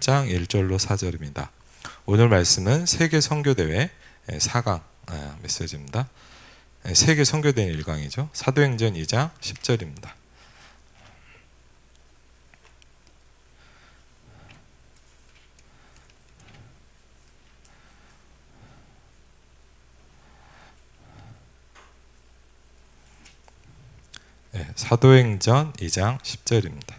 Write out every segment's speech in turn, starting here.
18장 1절로 4절입니다. 오늘 말씀은 세계 선교대회 4강 메시지입니다. 세계 선교대회 1강이죠. 사도행전 2장 10절입니다. 사도행전 2장 10절입니다.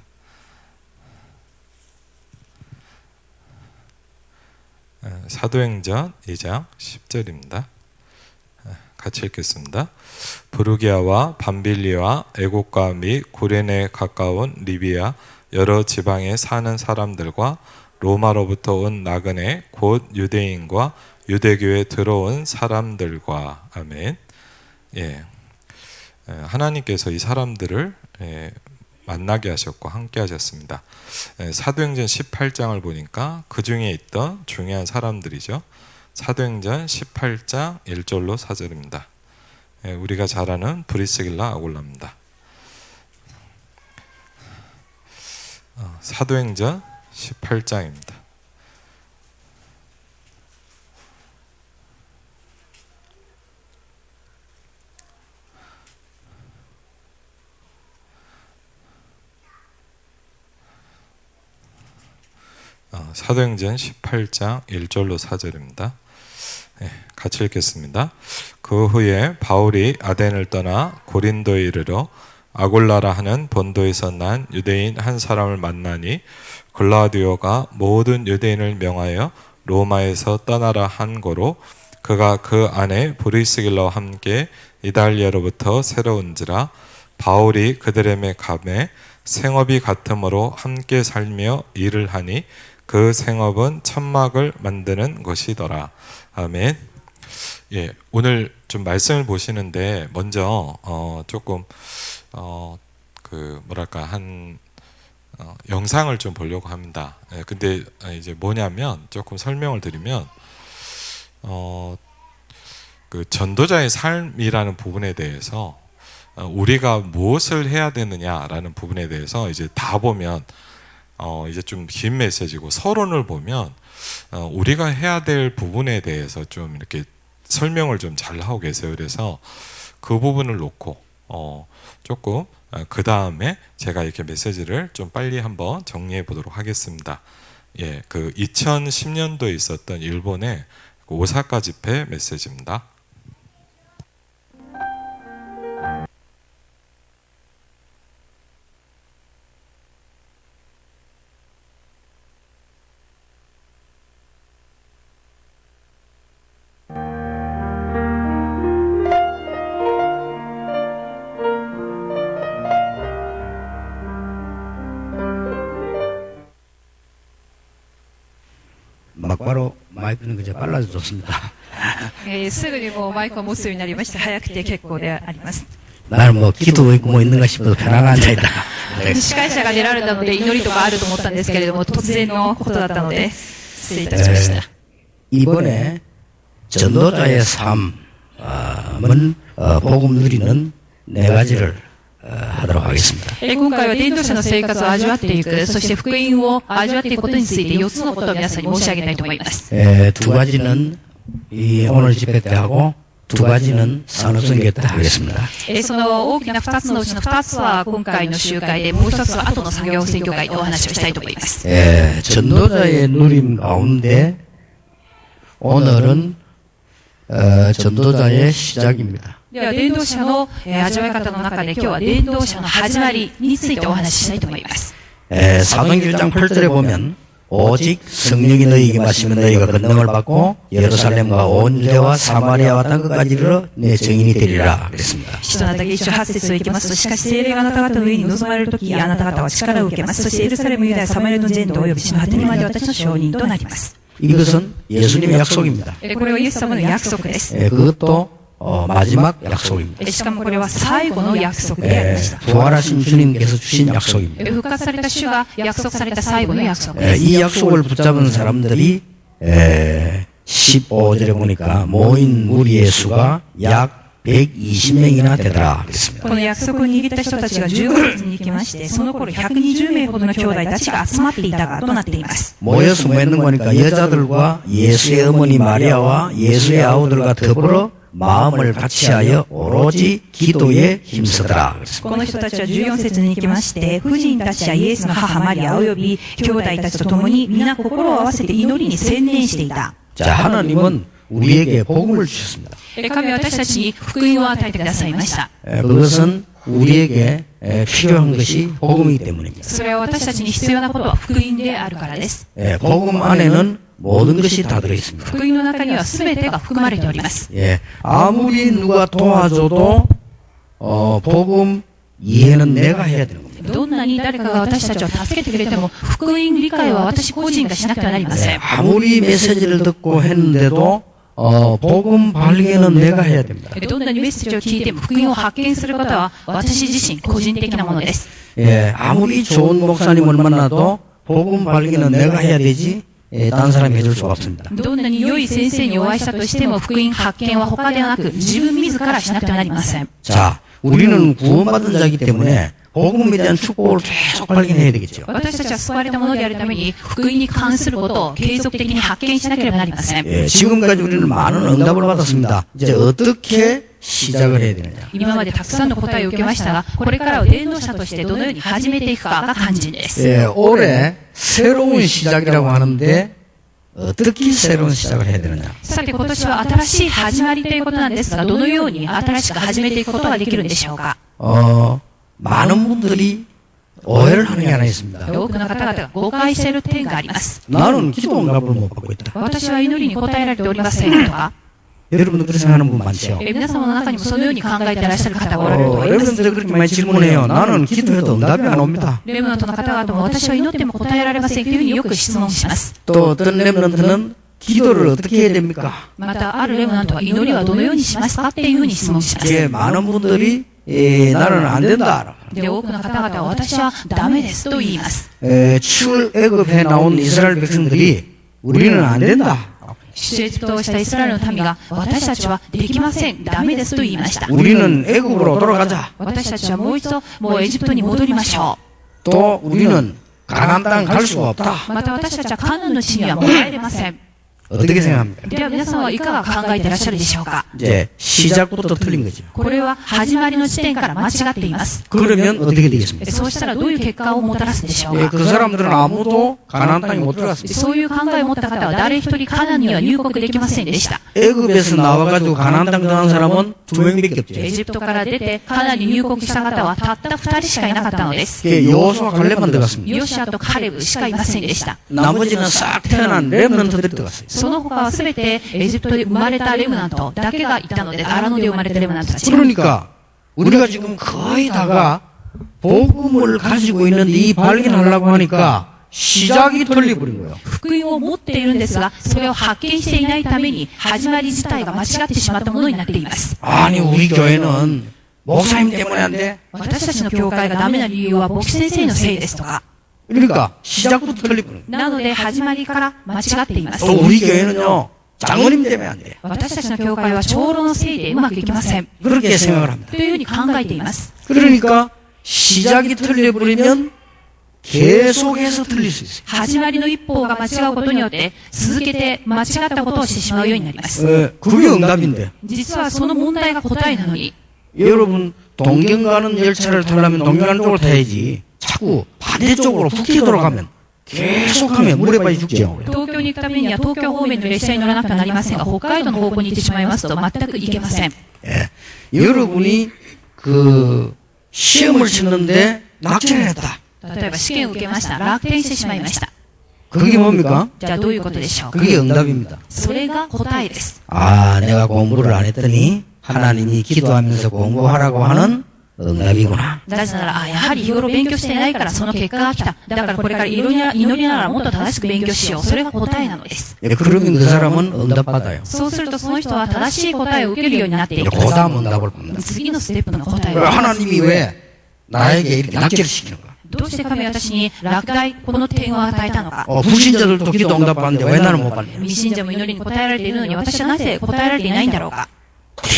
사도행전 2장 10절입니다. 같이 읽겠습니다. 부르기아와 밤빌리와 애국가 및 구레네에 가까운 리비아 여러 지방에 사는 사람들과 로마로부터 온 나그네 곧 유대인과 유대교에 들어온 사람들과 아멘. 하나님께서 이 사람들을 만나게 하셨고 함께 하셨습니다. 사도행전 18장을 보니까 그 중에 있던 중요한 사람들이죠. 사도행전 18장 1절로 4절입니다. 우리가 잘 아는 브리스길라 아굴라입니다. 사도행전 18장입니다. 사도행전 18장 1절로 4절입니다. 같이 읽겠습니다. 그 후에 바울이 아덴을 떠나 고린도에 이르러 아골라라 하는 본도에서 난 유대인 한 사람을 만나니 글라우디오가 모든 유대인을 명하여 로마에서 떠나라 한 거로 그가 그 안에 브리스길라와 함께 이달리아로부터 새로운지라 바울이 그들에게 감에 생업이 같으므로 함께 살며 일을 하니 그 생업은 천막을 만드는 것이더라. 아멘. 오늘 좀 말씀을 보시는데 먼저 조금 영상을 좀 보려고 합니다. 근데 이제 뭐냐면 조금 설명을 드리면 그 전도자의 삶이라는 부분에 대해서 우리가 무엇을 해야 되느냐라는 부분에 대해서 이제 다 보면 이제 좀 긴 메시지고 서론을 보면 우리가 해야 될 부분에 대해서 좀 이렇게 설명을 좀 잘 하고 계세요. 그래서 그 부분을 놓고 조금 그 다음에 제가 이렇게 메시지를 좀 빨리 한번 정리해 보도록 하겠습니다. 그 2010년도에 있었던 일본의 오사카 집회 메시지입니다. 막바로 마이크는 그저 빨라져 좋습니다. すぐにもうマイクを持つようになりまして早くて結構であります。 나는 뭐 기도 뭐 있는가 싶어서 편안한 앉아있다. 司会者が出られたので祈りとかあると思ったんですけれども突然のことだったので失礼いたしました。 이번에 전도자의 삶은 복음 누리는 네 가지를 하도록 하겠습니다. 今回は伝道者の生活を味わっていく、そして福音を味わっていくことについて4つのことを皆さんに申し上げたいと思います。 두 가지는 이 오늘 집회 때 하고 두 가지는 산업선교 때 하겠습니다. その大きな2つのうちの2つは今回の集会で、もう1つは後の産業選挙会でお話をしたいと思います。 전도자의 누림 가운데 오늘은 전도자의 시작입니다. では伝道者の味わい方の中で今日は伝道者の始まりについてお話ししたいと思います。 사도행전 1장 8절에 보면 오직 성령이 너희에게 마시면 너희가 권능을 받고 예루살렘과 온 유대와 사마리아와 땅 끝까지 이르러 내 증인이 되리라 그랬습니다. 使徒の働き1章8節をいきますと、しかし聖霊があなた方の上に臨まれるとき、あなた方は力を受けます。そしてエルサレム、ユダヤ、サマリアの全土および地の果てにまで私の証人となります。 이것은 예수님의 약속입니다. これはイエス様の約束です。 그것도 마지막 약속입니다. しかもこれは最後の約束でありました。 부활하신 주님께서 주신 약속입니다. 復活された主が約束された最後の約束です。 이 약속을 붙잡은 사람들이 15절에 보니까 모인 무리의 수가 약 120명이나 되더라 그랬습니다. この約束を握った人たちが15節に行きまして、その頃120名ほどの兄弟たちが集まっていたがとなっています。 모여서 뭐 했는 거니까 여자들과 예수의 어머니 마리아와 예수의 아우들과 더불어 마음을 같이하여 오로지 기도에 힘쓰더라 그랬습니다. この人たちは14節に行きまして、婦人たちやイエスの母マリア及び兄弟たちと共に皆心を合わせて祈りに専念していた。 자, 하나님은 우리에게 복음을 주셨습니다. 神は私たちに福音を与えてくださいました。 그것은 우리에게 필요한 것이 복음이기 때문입니다. それは私たちに必要なことは福音であるからです。 복음 안에는 모든 것이 다 들어있습니다. 福音の中には全てが含まれております。 아무리 누가 도와줘도 복음 이해는 내가 해야 되는 겁니다. どんなに誰かが私たちを助けてくれても福音理解は私個人がしなくてはなりません。 아무리 메시지를 듣고 했는데도 복음 발견은 내가 해야 됩니다. どんなにメッセージを聞いても福音を発見することは私自身個人的なものです。 아무리 좋은 목사님을 만나도 복음 발견은 내가 해야 되지 다른 사람이 해줄 수가 없습니다. どんなに良い先生にお会いしたとしても福音発見は他ではなく自分自らしなくてはなりません。 자, 우리는 구원받은 자이기 때문에 복음에 대한 축복을 계속 발견해야 되겠죠. 私たちは救われたものであるために福音に関することを継続的に発見しなければなりません。 지금까지 우리는 많은 응답을 받았습니다. 이제 어떻게 시작을 해야 되느냐. 今までたくさんの答えを受けましたが、これからは伝道者としてどのように始めていくかが肝心です。 올해 새로운 시작이라고 하는데 어떻게 새로운 시작을 해야 되느냐. さて今年は新しい始まりということなんですが、どのように新しく始めていくことができるんでしょうか。 많은 분들이 오해를 하는 게 하나 있습니다. 多くの方々が誤解している点があります。 나는 기도 응답을 못 받고 있다. 私は祈りに応えられておりませんとか、 여러분도 그렇게 생각하는 분 많죠. 皆様の中にもそのように考えていらっしゃる方がおられると思います。 여러분들이 그렇게 많이 질문해요. 나는 기도해도 응답이 안 옵니다. レムナントの方々も私は祈っても答えられませんというふうによく質問します。 또 어떤 렘넌트는 기도를 어떻게 해야 됩니까? またあるレムナントは祈りはどのようにしますかっていうふうに質問します。 많은 분들이 나는 안 된다. で多くの方々は私はダメですと言います。 출애굽해 나온 이스라엘 백성들이 우리는 안 된다. 出エジプトをしたイスラエルの民が私たちはできません、ダメですと言いました。 우리는 애굽으로 돌아가자. 私たちはもう一度もうエジプトに戻りましょ 또 우리는 가나안 땅 갈 수가 없다. う。また私たちはカナンの地にはもう入れません。 어떻게 생각합니까? では皆さんはいかが考えていらっしゃるでしょうか。 이제 시작부터 틀린 거죠. これは始まりの時点から間違っています。 그러면 어떻게 되겠습니까? そうしたらどういう結果をもたらすでしょうか。 그 사람들은 아무도 가나안 땅에 못 들어갔습니다. そういう考えを持った方は誰一人カナンには入国できませんでした。 애굽에서 나와가지고 가나안 땅 들어간 사람은 2명밖에 없죠. エジプトから出てカナンに入国した方はたった2人しかいなかったのです。 여호수아 갈렙만 들어갔습니다. ヨシアとカレブしかいませんでした。 나머지는 싹 태어난 렘넌트들이 들어갔어요. その他はすべてエジプトで生まれたレムナントだけがいたので、荒野で生まれたレムナントたち。 그러니까 우리가 지금 거의 다가 복음을 가지고 있는데 이 발견하려고 하니까 시작이 틀려버린 거예요. 福音を持っているんですが、それを発見していないために始まり自体が間違ってしまったものになっています。 아니 우리 교회는 목사님 때문에 안 돼. 私たちの教会がダメな理由は牧師先生のせいですとか。 그러니까 시작부터 틀려버린 거예요. なので始まりから間違っています。 또 우리 교회는요 장로님 때문에 안 돼. 私たちの教会は長老のせいでうまくいきません。 그렇게 생각을 합니다. というふうに考えています。 그러니까 시작이 틀려버리면 계속해서 틀릴 수 있어요. 始まりの一歩が間違うことによって続けて間違ったことをしてしまうようになります。 그게 응답인데. 実はその問題が答えなのに、 여러분 동경 가는 열차를 타려면 동경 가는 쪽으로 타야지. 자꾸 반대쪽으로 북해 돌아가면 계속하면 물에 빠져 죽죠. 東京に行くためには東京方面の列車に乗らなくてはなりませんが、北海道の方向に行ってしまいますと全く行けません。 여러분이 그 시험을 치는데 낙제를 했다. 例えば試験を受けました。落選してしまいました。 그게 뭡니까? じゃあどういうことでしょうか。 그게 응답입니다. それが答えです。 아, 내가 공부를 안 했더니 하나님이 기도하면서 공부하라고 하는 응답이구나. なぜなら、やはり日頃勉強していないからその結果が来た。だからこれから祈りながらもっと正しく勉強しよう。それが答えなのです。 그러면 그 사람은 응답받아요. そうするとその人は正しい答えを受けるようになっていきま 그 다음 응답을 받는다. す。次のステップの答えを。 하나님이 왜 나에게 이렇게 낙제를 시키는가? どうして神は私に落第、この点を与えたのか。 불신자들도 기도 응답받는데 왜 나는 못 받냐? 未信者も祈りに答えられているのに私はなぜ答えられていないんだろうか。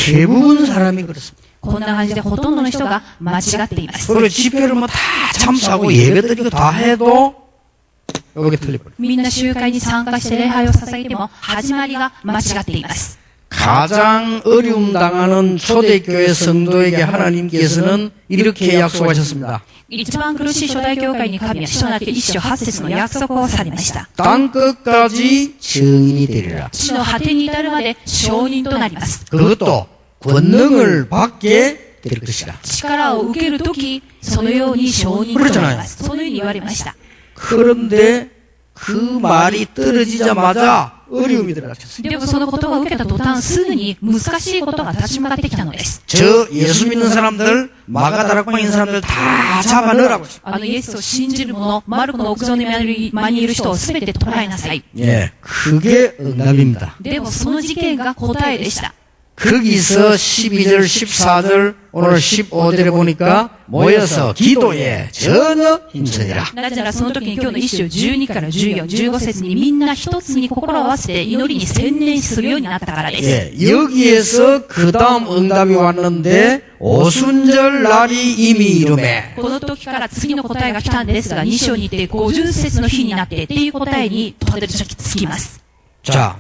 대부분 사람이 그렇습니다. こんな感じでほとんどの人が間違っています。 그리고 집회를 뭐 다 참석하고 예배드리고 다 해도 여기 틀려버려요. みんな集会に参加して礼拝を捧げても始まりが間違っています。 가장 어려움 당하는 초대교회 성도에게 하나님께서는 이렇게 약속하셨습니다. 一番苦しい初代教会に神は使徒なって一章八節の約束をされました。 땅 끝까지 증인이 되리라. 地の果てに至るまで証人となります。 그것도 권능을 받게 될 것이라. 力を受けるとき、そのように証人となります。そのように言われました。 그런데 그 말이 떨어지자마자 어려움이 들어닥쳤어요. でもその言葉を受けた途端、すぐに難しいことが立ち向かってきたのです。 저 예수 믿는 사람들, 마가다락방 있는 사람들 다 잡아 넣으라고 했어요. イエスを信じる者、マルコの屋上の間にいる人をすべて捕らえなさい。 예, 그게 응답입니다. でもその事件が答えでした。 거기서 12절, 14절, 오늘 15절에 보니까 모여서 기도에 전혀 힘쓰니라. なぜならその時に今日の一章12から14、15節にみんな一つに心を合わせて祈りに専念するようになったからです。 예, 여기에서 그 다음 응답이 왔는데 오순절 날이 이미 이름에 この時から次の答えが来たんですが、2章にて50節の日になってっていう答えにたどり着きます。 자,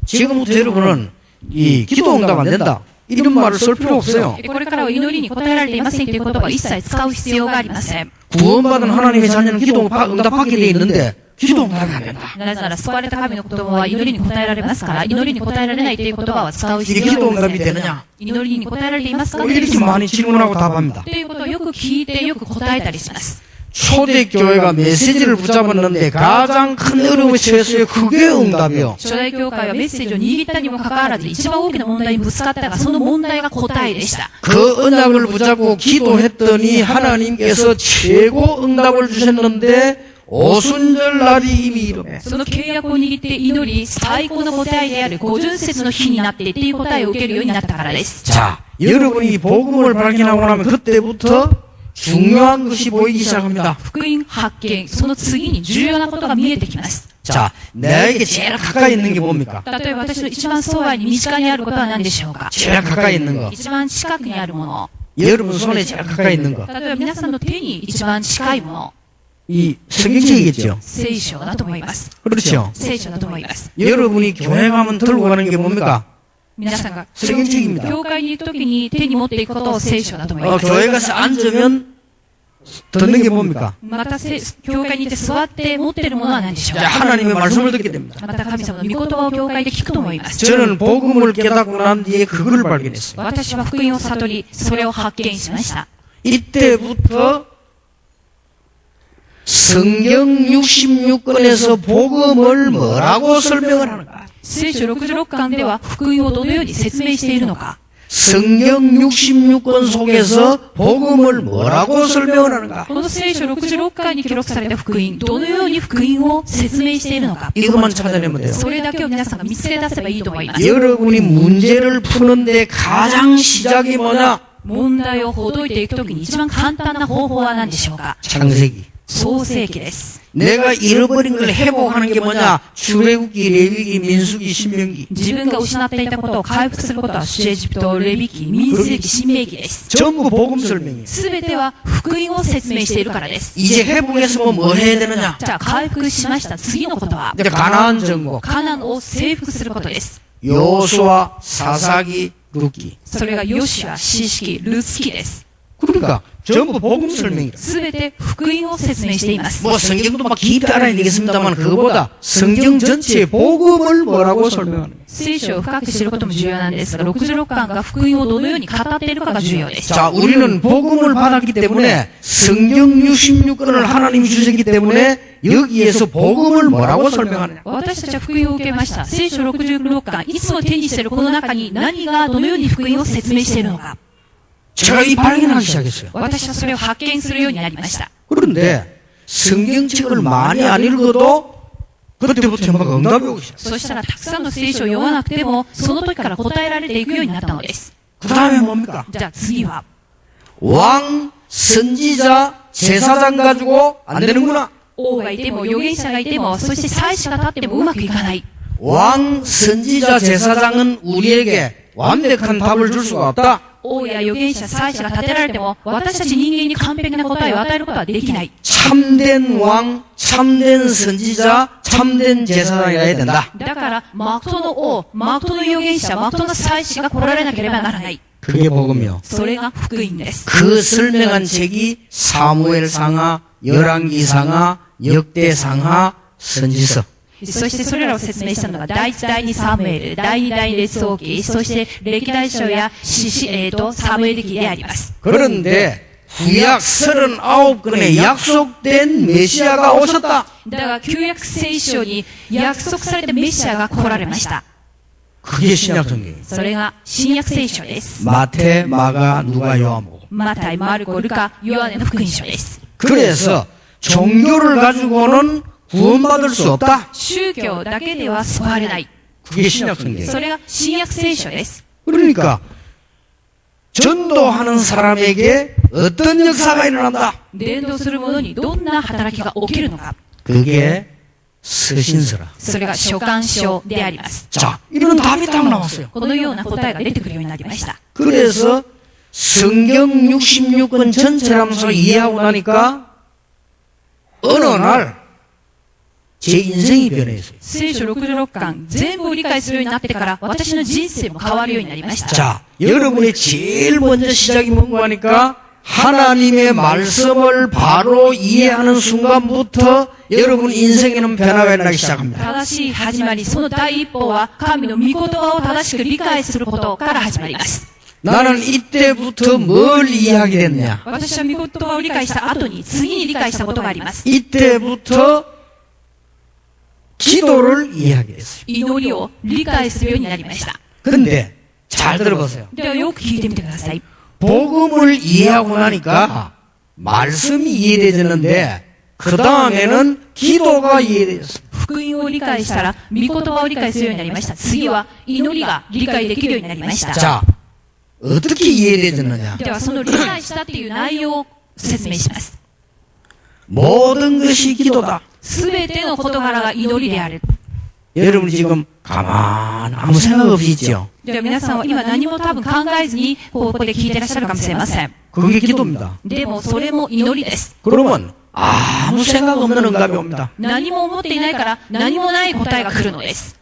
지금부터 여러분은 이 기도 응답 안 된다. 이런 말을 쓸 필요 없어요. これからは祈りに答えられていませんという言葉を一切使う必要がありません。 구원받은 하나님의 자녀는 기도 응답하게 돼 있는데 기도 응답이 안 된다. なぜなら救われた神の子供は祈りに答えられますから、祈りに答えられないという言葉は使う必 이게 要 기도 があり 응답이 ません。 되느냐? 祈りに答えられていますか 이렇게 많이 질문하고 답합니다. ということをよく聞いてよく答えたりします。 초대교회가 메시지를 붙잡았는데 가장 큰 어려움에 처했어요. 그게 응답이요. 初代教会はメッセージを握ったにもかかわらず一番大きな問題にぶつかったが、その問題が答えでした。 그 언약을 붙잡고 기도했더니 하나님께서 최고 응답을 주셨는데 오순절 날이 이미 이름에 その契約を握って祈り、最高の答えである50節の日になってっていう答えを受けるようになったからです。 자, 여러분이 복음을 발견하고 나면 그때부터 중요한 것이 보이기 시작합니다. 福音発見、その次に重要なことが見えてきます。 자, 내게 제일 가까이 있는 게 뭡니까? 例えば私の一番そばに身近にあることは何でしょうか。 제일 가까이 있는 거. 一番近くにあるもの。 여러분 손에 제일 가까이 있는 거. 例えば皆さんの手に一番近いもの。 이 성경책이겠죠. 聖書だと思います。 그렇죠. 聖書だと思います。 여러분이 교회 가면 들고 가는 게 뭡니까? 皆さんが 성경책입니다. 教会に行くときに手に持っていくことを聖書だと思います。 교회 가서 앉으면 듣는 게 뭡니까? また教会に行って座って持っているものは何でしょう 자, か。 하나님의 말씀을 듣게 됩니다. また神様の御言葉を教会で聞くと思います。 저는 복음을 깨닫고 난 뒤에 그걸 발견했어요. 私は福音を悟り、それを発見しました。 이때부터 성경 66권에서 복음을 뭐라고 설명을 하는가? 聖書66巻では福音をどのように説明しているのか。 성경 66권 속에서 복음을 뭐라고 설명을 하는가? この聖書66巻に記録された福音、どのように福音を説明しているのか。 이것만 찾아내면 돼요. それだけを皆さんが見つけ出せばいいと思います。 여러분이 문제를 푸는데 가장 시작이 뭐냐? 問題をほどいていくときに一番簡単な方法は何でしょうか。 창세기. 創世記です。 내가 잃어버린 걸 회복하는 게 뭐냐? 출애굽기, 레위기, 민수기, 신명기. 自分が失っていたことを回復することは出エジプト、レビ記、民数記、新明記です。 전부 복음 설명이에요. すべては福音を説明しているからです。 이제 회복했으면 뭐 해야 되느냐? じゃあ回復しました次のことは、 이제 가나안 정복. カナンを征服することです。 요수아, 사사기, 룻기. それがヨシュア、シシ記、ルツ記です。 그러니까 전부 복음 설명이라. すべて福音を説明しています。 뭐 성경도 막 깊이 알아야 되겠습니다만 그거보다 성경 전체의 복음을 뭐라고 설명하는 거예요. 聖書を深く知ることも重要なんですが、66巻が福音をどのように語っているかが重要です。 자, 우리는 복음을 받았기 때문에 성경 66권을 하나님이 주셨기 때문에 여기에서 복음을 뭐라고 설명하느냐? 私たちは福音を受けました。聖書66巻、いつも手にしているこの中に何がどのように福音を説明しているのか。 제가 이 발견하기 시작했어요. 私はそれを発見するようになりました。 그런데 성경책을 많이 안 읽어도 그때부터 막 응답이 오기 시작했어요. そしたらたくさんの聖書を読まなくても、その時から答えられていくようになったのです。 그 다음에 뭡니까? じゃあ次は、 왕, 선지자, 제사장 가지고 안 되는구나. 王がいても預言者がいても、そして祭司が立ってもうまくいかない。 왕, 선지자, 제사장은 우리에게 완벽한 답을 줄 수가 없다. 王や預言者、祭司が立てられても、私たち人間に完璧な答えを与えることはできない。 참된 왕, 참된 선지자, 참된 제사장이어야 된다. だから、マクトの王、マクトの預言者、マクトの祭司が来られなければならない。 그게 복음이요. それが福音です。 그 설명한 책이 사무엘상하, 열왕기상하, 역대상하, 선지서. そしてそれらを説明したのが、第一第二サムエル、第二第列王記、そして歴代書や詩詩サムエル記であります。 그런데 구약 39권에 약속된 메시아가 오셨다. だが、旧約聖書に約束されたメシアが来られました。 그게 신약성경이에요. それが新約聖書です。 마태, 마가, 누가, 요한복음. マタイ、マルコ、ルカ、ヨハネの福音書です。 그래서 종교를 가지고는 구원받을 수 없다. 宗教だけでは救われない。 그게 신약성경이에요. それが新約聖書です。 그러니까 전도하는 사람에게 어떤 역사가 일어난다. 伝道する者にどんな働きが起きるのか。 그게 서신서라. それが書簡書であります。 자, 이런 답이 딱 나왔어요. このような答えが出てくるようになりました。 그래서 성경 66권 전체라면서 이해하고 나니까 어느 날 제 인생이 변했어요. 聖書66巻全部を理解するようになってから私の人生も変わるようになりました。 자, 여러분의 제일 먼저 시작이 뭔가 하니까 하나님의 말씀을 바로 이해하는 순간부터 여러분 인생에는 변화가 일어나기 시작합니다. 正しい始まり、その第一歩は神の御言葉を正しく理解することから始まります。 나는 이때부터 뭘 이해하게 됐냐? 私は御言葉を理解した後に次に理解したことがあります。 이때부터 기도를 이해하게 됐어요. 祈りを理解するようになりました。 근데 잘 들어보세요. ではよく聞いてみてください。 복음을 이해하고 나니까 말씀이 이해되졌는데 그 다음에는 기도가 이해되었어요. 福音を理解したら御言葉を理解するようになりました。次は祈りが理解できるようになりました。 자, 어떻게 이해되졌느냐? ではその理解したっていう内容を説明します。 모든 것이 기도다. すべての事柄が祈りである。 여러분 지금 가만 아무 생각 없이 있죠? では皆さんは今何も多分考えずにここで聞いてらっしゃるかもしれません。 그게 기도입니다. でもそれも祈りです。 그러면 아무 생각 없는 응답이 옵니다. 何も思っていないから何もない答えが来るのです。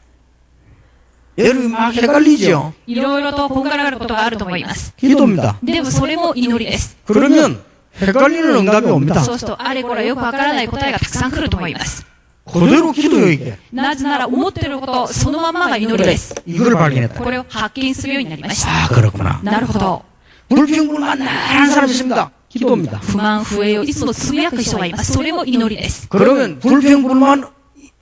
여러분 막 헷갈리죠? いろいろとこんがらがることがあると思います。 기도입니다. でもそれも祈りです。 그러면 헷갈리는 응답이 옵니다. そうするとあれこれよくわからない答えがたくさん来ると思います。 그대로 기도요 이게. なぜなら思っていることそのまんまが祈りです。 이걸 발견했다. これを発見するようになりました。 아 그렇구나. なるほど。 불평불만 많은 사람이 있습니다. 기도입니다. 不満不平をいつもつぶやく人がいます。それも祈りです。 그러면 불평불만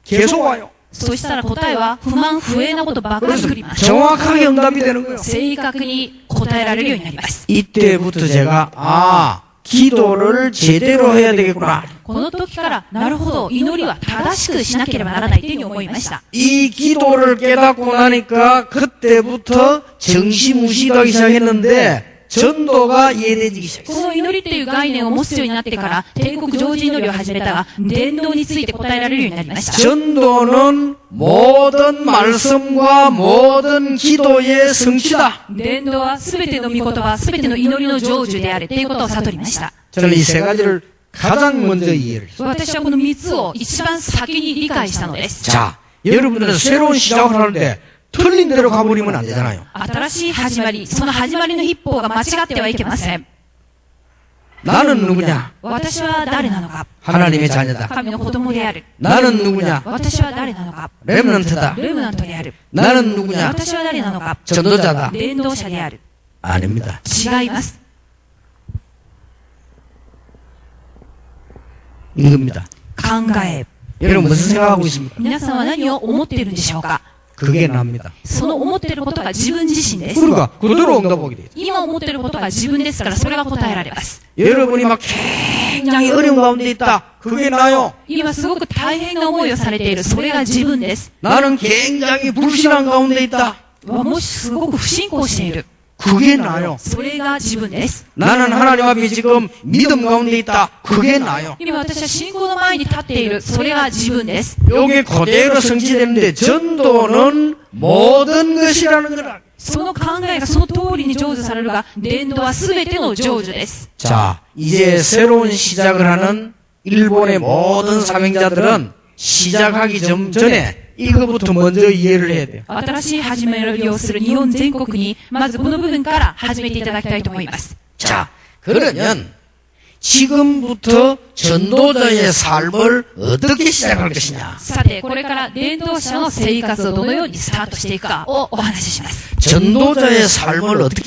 계속 와요. そしたら答えは不満不平なことばっかり 그래서 来ります。 정확하게 응답이 되는 거예요. 正確に答えられるようになります。 이때부터 제가 기도를 제대로 해야 되겠구나. この時からなるほど祈りは正しくしなければならないというふうに思いました。 이 기도를 깨닫고 나니까 그때부터 정시무시하기 시작했는데 전도가 이해되기 こ 시작했어요. の祈りという概念を持つようになってから帝国常時祈りを始めたが伝道について答えられるようになりました。 전도는 모든 말씀과 모든 기도의 성취다. 伝道はすべての御言葉、すべての祈りの成就であるということを悟りました。 저는 이 세 가지를 가장 먼저 이해를 했어요. 私はこの3つを一番先に理解したのです。 자, 여러분들은 새로운 시작을 하는데 틀린 대로 가버리면 안 되잖아요. 新しい始まり、その始まりの一歩が間違ってはいけません。 나는 누구냐? 私は誰なのか。 하나님의 자녀다. 神の子供である。 나는 누구냐? 私は誰なのか。 렘넌트다. レムナントである。 나는 누구냐? 私は誰なのか。 전도자다. 伝道者である。 아닙니다. 違います。 이겁니다. 考え。 여러분 무슨 생각하고 있습니까? 皆さんは何を思っているんでしょうか。 그게 납니다. その思っていることが自分自身です。 그러니까 그대로 응답하게 돼요. 今思っていることが自分ですからそれが答えられます。 여러분이 막 굉장히 어려운 가운데 있다. 그게 나요. 今すごく大変な思いをされている。それが自分です。 나는 굉장히 불신한 가운데 있다. もしすごく不信仰している。 그게 나요. それが自分です。 나는 하나님 앞에 지금 믿음 가운데 있다. 그게 나요. 今私は信仰の前に立っている。それが自分です。 요게 그대로 성취되는데 전도는 모든 것이라는 거라. その考えがその通りに成就されるが、伝道は全ての成就です。 자, 이제 새로운 시작을 하는 일본의 모든 사명자들은 시작하기 전에 이거부터 먼저 이해를 해야 돼요. 新しい始めを要する日本全国に、まずこの部分から始めていただきたいと思います。 자, 그러면 지금부터 전도자의 삶을 어떻게 시작할 것이냐? さて、これから伝道者の生活をどのようにスタートしていくかをお話しします。 전도자의 삶을 어떻게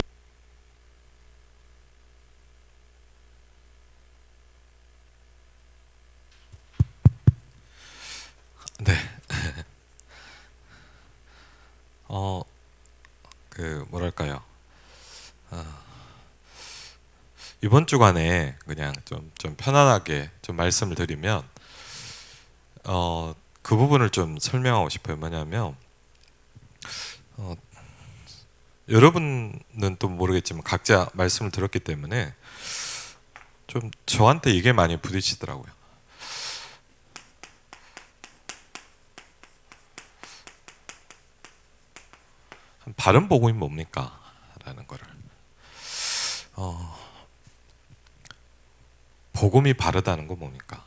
네. 뭐랄까요. 이번 주간에 그냥 좀 편안하게 좀 말씀을 드리면, 그 부분을 좀 설명하고 싶어요. 뭐냐면, 여러분은 또 모르겠지만 각자 말씀을 들었기 때문에 좀 저한테 이게 많이 부딪히더라고요. 바른 복음이 뭡니까? 라는 거를. 복음이 바르다는 건 뭡니까?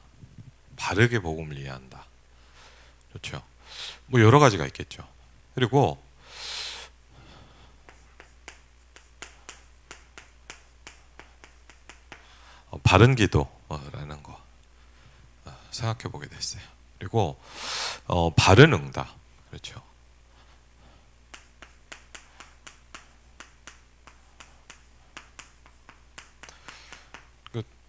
바르게 복음을 이해한다. 그렇죠? 뭐 여러 가지가 있겠죠. 그리고 바른 기도라는 거 생각해 보게 됐어요. 그리고 바른 응답. 그렇죠?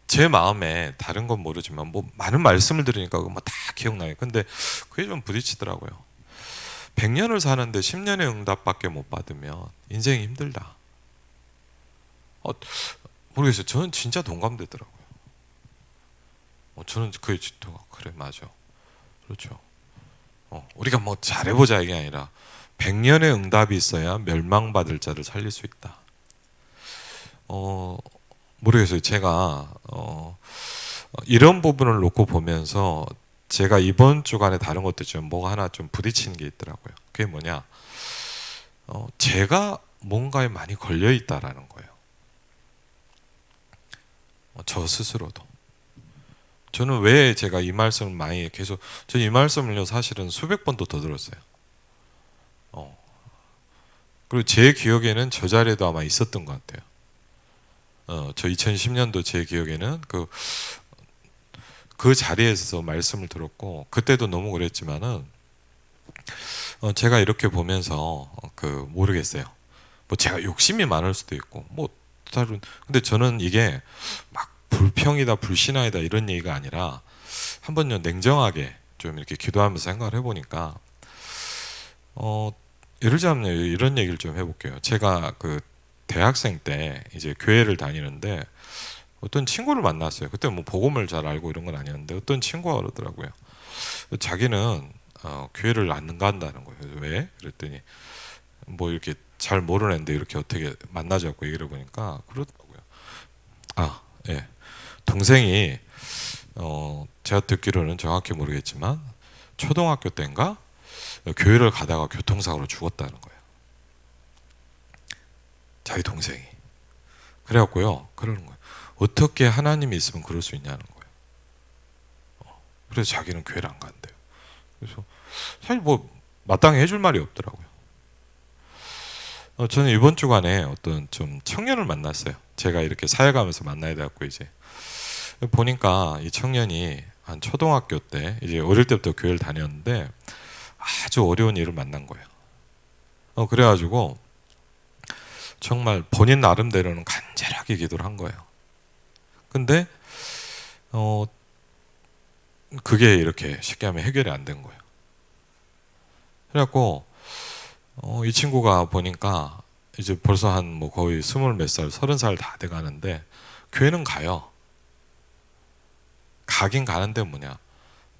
제 마음에 다른 건 모르지만 뭐 많은 말씀을 들으니까 뭐 다 기억나요. 근데 그게 좀 부딪히더라고요. 100년을 사는데 10년의 응답밖에 못 받으면 인생이 힘들다. 모르겠어요. 저는 진짜 동감되더라고요. 저는 그게 그래 맞아. 그렇죠. 우리가 뭐 잘해보자 이게 아니라 100년의 응답이 있어야 멸망받을 자를 살릴 수 있다. 모르겠어요. 제가 이런 부분을 놓고 보면서 제가 이번 주간에 다른 것도 좀 뭐가 하나 좀 부딪히는 게 있더라고요. 그게 뭐냐? 제가 뭔가에 많이 걸려 있다라는 거예요. 저 스스로도. 저는 왜 제가 이 말씀을 많이 계속, 저는 이 말씀을요 사실은 수백 번도 더 들었어요. 그리고 제 기억에는 저 자리에도 아마 있었던 것 같아요. 저 2010년도 제 기억에는 그 자리에서 말씀을 들었고, 그때도 너무 그랬지만은 제가 이렇게 보면서 모르겠어요. 뭐 제가 욕심이 많을 수도 있고 뭐 다른, 근데 저는 이게 막 불평이다 불신앙이다 이런 얘기가 아니라 한번요 냉정하게 좀 이렇게 기도하면서 생각을 해보니까 예를 들자면 이런 얘기를 좀 해볼게요. 제가 대학생 때 이제 교회를 다니는데 어떤 친구를 만났어요. 그때 뭐 복음을 잘 알고 이런 건 아니었는데 어떤 친구가 그러더라고요. 자기는 교회를 안 간다는 거예요. 왜? 그랬더니 뭐 이렇게 잘 모르는 애인데 이렇게 어떻게 만나자고 얘기를 해보니까 그렇더라고요. 예. 동생이 제가 듣기로는 정확히 모르겠지만 초등학교 때인가 교회를 가다가 교통사고로 죽었다는 거예요. 자기 동생이. 그래갖고요 그러는 거예요. 어떻게 하나님이 있으면 그럴 수 있냐는 거예요. 그래서 자기는 교회를 안 간대요. 그래서 사실 뭐 마땅히 해줄 말이 없더라고요. 저는 이번 주간에 어떤 좀 청년을 만났어요. 제가 이렇게 사회 가면서 만나야 돼갖고 이제 보니까 이 청년이 한 초등학교 때 이제 어릴 때부터 교회를 다녔는데 아주 어려운 일을 만난 거예요. 그래가지고 정말 본인 나름대로는 간절하게 기도를 한 거예요. 근데 그게 이렇게 쉽게 하면 해결이 안 된 거예요. 그래갖고 이 친구가 보니까 이제 벌써 한 뭐 거의 20몇 살, 30살 다 돼가는데 교회는 가요. 가긴 가는데 뭐냐,